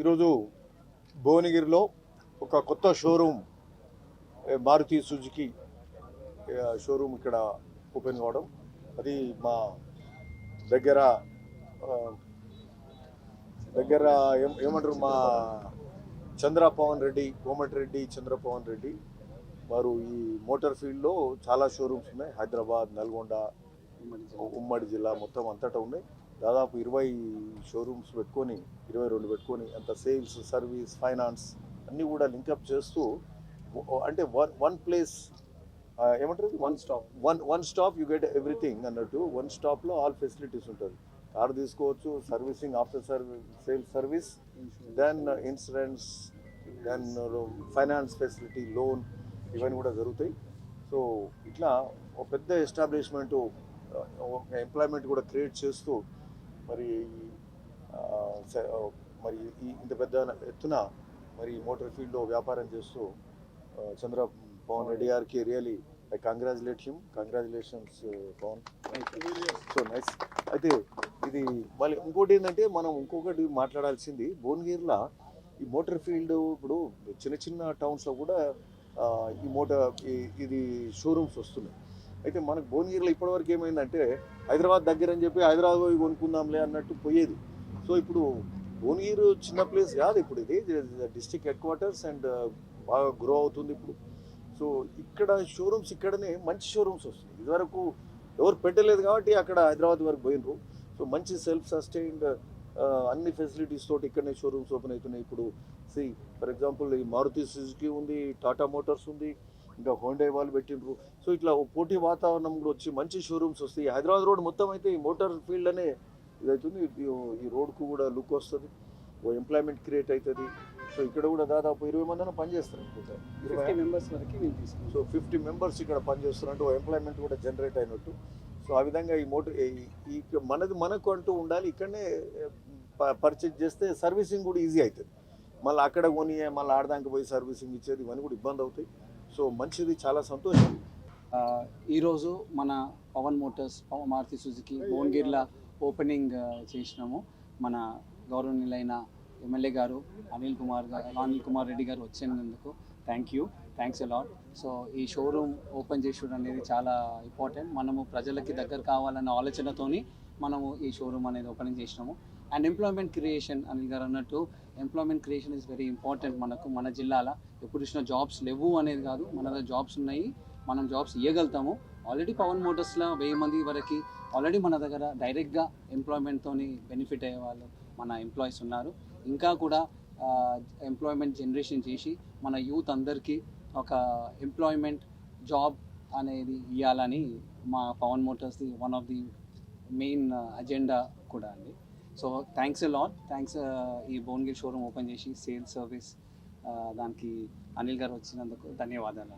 ఈరోజు భువనగిరిలో ఒక కొత్త షోరూమ్ మారుతి సుజుకి షోరూమ్ ఇక్కడ ఓపెన్ కావడం, అది మా దగ్గర ఏమంటారు, మా చంద్రపవన్ రెడ్డి, కోమటిరెడ్డి చంద్రపవన్ రెడ్డి వారు ఈ మోటార్ ఫీల్డ్లో చాలా షోరూమ్స్ ఉన్నాయి. హైదరాబాద్, నల్గొండ, ఉమ్మడి జిల్లా మొత్తం అంతటా ఉన్నాయి. దాదాపు 20 షోరూమ్స్ పెట్టుకొని, 22 పెట్టుకొని, అంత సేల్స్, సర్వీస్, ఫైనాన్స్ అన్నీ కూడా లింకప్ చేస్తూ, అంటే వన్ ప్లేస్ ఏమంటారు, one stop you get everything అన్నట్టు. వన్ స్టాప్లో ఆల్ ఫెసిలిటీస్ ఉంటుంది. కార్ తీసుకోవచ్చు, servicing, after sale service, then insurance, then finance facility, loan, ఇవన్నీ కూడా జరుగుతాయి. సో ఇట్లా ఒక పెద్ద ఎస్టాబ్లిష్మెంటు, ఎంప్లాయ్మెంట్ కూడా క్రియేట్ చేస్తూ మరి ఇంత పెద్ద ఎత్తున మరి మోటార్ ఫీల్డ్లో వ్యాపారం చేస్తూ చంద్రపవన్ రెడ్డి గారికి really I congratulations Pavan, so nice. అయితే ఇది మళ్ళీ ఇంకోటి ఏంటంటే, మనం ఇంకొకటి మాట్లాడాల్సింది, భువనగిరిలో ఈ మోటార్ ఫీల్డ్ ఇప్పుడు చిన్న చిన్న టౌన్స్లో కూడా ఇది షోరూమ్స్ వస్తున్నాయి. అయితే మనకు భువనగిరిలో ఇప్పటివరకు ఏమైందంటే, హైదరాబాద్ దగ్గర అని చెప్పి హైదరాబాద్ పోయి కొనుక్కుందాంలే అన్నట్టు పోయేది. సో ఇప్పుడు భువనగిరి చిన్న ప్లేస్ కాదు, ఇప్పుడు ఇది డిస్ట్రిక్ట్ హెడ్ క్వార్టర్స్ అండ్ బాగా గ్రో అవుతుంది ఇప్పుడు. సో ఇక్కడ షోరూమ్స్, ఇక్కడనే మంచి షోరూమ్స్ వస్తుంది. ఇదివరకు ఎవరు పెట్టలేదు కాబట్టి అక్కడ హైదరాబాద్ వరకు పోయినరు. సో మంచి సెల్ఫ్ సస్టైన్డ్ అన్ని ఫెసిలిటీస్ తోటి ఇక్కడనే షోరూమ్స్ ఓపెన్ అవుతున్నాయి. ఇప్పుడు ఫర్ ఎగ్జాంపుల్ ఈ మారుతి సుజుకి ఉంది, టాటా మోటార్స్ ఉంది, ఇంకా హోండా వాళ్ళు పెట్టిండ్రు. సో ఇట్లా పోటీ వాతావరణం కూడా వచ్చి మంచి షోరూమ్స్ వస్తాయి. హైదరాబాద్ రోడ్ మొత్తం అయితే ఈ మోటార్ ఫీల్డ్ అనే ఇదవుతుంది. ఈ రోడ్కు కూడా లుక్ వస్తుంది, ఓ ఎంప్లాయ్మెంట్ క్రియేట్ అవుతుంది. సో ఇక్కడ కూడా దాదాపు 20 మంది పనిచేస్తారు. 50 మెంబర్స్ వరకు మేము తీసుకున్నాం. సో 50 మెంబర్స్ ఇక్కడ పనిచేస్తున్నట్టు, ఎంప్లాయ్మెంట్ కూడా జనరేట్ అయినట్టు. సో ఆ విధంగా ఈ మనకు అంటూ ఉండాలి. ఇక్కడనే పర్చేజ్ చేస్తే సర్వీసింగ్ కూడా ఈజీ అవుతుంది. మళ్ళీ అక్కడ కొని మళ్ళీ ఆడదానికి పోయి సర్వీసింగ్ ఇచ్చేది, ఇవన్నీ కూడా ఇబ్బంది అవుతాయి. సో మంచిది, చాలా సంతోషం. ఈరోజు మన పవన్ మోటార్స్, మారుతి సుజుకి భువనగిరిలో ఓపెనింగ్ చేసినాము. మన గౌరవనీయులైన ఎమ్మెల్యే గారు అనిల్ కుమార్ రెడ్డి గారు వచ్చినందుకు థ్యాంక్స్ అలాట్. సో ఈ షోరూమ్ ఓపెన్ చేసుడు అనేది చాలా ఇంపార్టెంట్. మనము ప్రజలకి దగ్గర కావాలన్న ఆలోచనతోని మనము ఈ షోరూమ్ అనేది ఓపెనింగ్ చేసినాము. అండ్ ఎంప్లాయ్మెంట్ క్రియేషన్, అనిల్ గారు అన్నట్టు employment creation is very important. మన జిల్లాలో ఎప్పుడు చూసినా జాబ్స్ లేవు అనేది కాదు, మన దగ్గర జాబ్స్ ఉన్నాయి, మనం జాబ్స్ ఇవ్వగలుగుతాము. ఆల్రెడీ పవన్ మోటార్స్లో 1000 మంది వరకు ఆల్రెడీ మన దగ్గర డైరెక్ట్గా ఎంప్లాయ్మెంట్తో బెనిఫిట్ అయ్యే వాళ్ళు మన ఎంప్లాయీస్ ఉన్నారు. ఇంకా కూడా ఎంప్లాయ్మెంట్ జనరేషన్ చేసి మన యూత్ అందరికీ ఒక ఎంప్లాయ్మెంట్ జాబ్ అనేది ఇవ్వాలని మా పవన్ మోటార్స్ది one of the main agenda కూడా అండి. సో థ్యాంక్స్ ఈ భువనగిరి షోరూమ్ ఓపెన్ చేసి సేల్స్ సర్వీస్ దానికి అనిల్ గారు వచ్చినందుకు ధన్యవాదాలు.